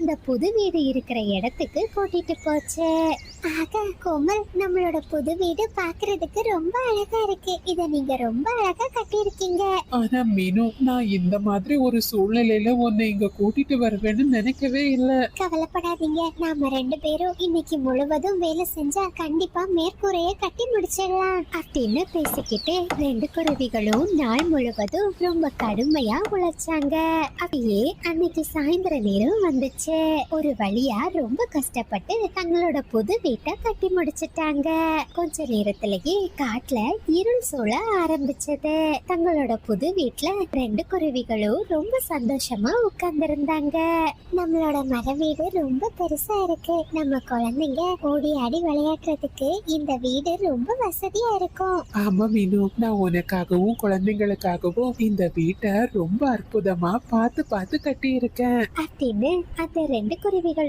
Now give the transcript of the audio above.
அந்த புது வீடு இருக்கிற இடத்துக்கு கூட்டிட்டு போச்சு. ஆகா கோமல், நம்மளோட புது வீடு பாக்குறதுக்கு ரொம்ப அழகா இருக்கு. இத நீங்க ரொம்ப அழகா கட்டியிருக்கீங்க. ஆனா மீனு, நான் இந்த மாதிரி ஒரு சூழ்நிலையில உன்னை இங்க கூட்டிட்டு வருவேன்னு நினைக்கவே இல்ல. கவலைப்படாதீங்க, நாம 2 பேரும் இன்னைக்கு முழுவதும் வேலை செஞ்சா கண்டிப்பா மேற்கூரைய கட்டி முடிச்சிடலாம் அப்படின்னு பேசிக்கிட்டு 2 குருவிகளும் நாள் முழுவதும் ரொம்ப கடுமையா உழைச்சாங்க. அப்படியே அன்னைக்கு சாயந்தர நேரம் வந்துச்சு. ஒரு வழியா ரொம்ப கஷ்டப்பட்டு தங்களோட புது வீட்டை கட்டி முடிச்சிட்டாங்க. கொஞ்ச நேரத்திலேயே காட்டுல இருள் சூழ ஆரம்பிச்சது. தங்களோட புது வீட்டுல 2 குருவிகளும் ரொம்ப சந்தோஷமா உட்கார்ந்திருந்தாங்க. நம்மளோட மர வீடு ரொம்ப பெருசா இருக்கு. நம்ம குழந்தைங்க ஓடி ஆடி விளையாடுறதுக்கு இந்த வீடு ரொம்ப வசதியா இருக்கும். ஆமா மீனு, நான் உனக்காகவும் குழந்தைங்களுக்காகவும் இந்த வீட்டை ரொம்ப அற்புதமா பார்த்து பார்த்து கட்டி இருக்கேன் அப்படின்னு அந்த 2 குருவிகளும்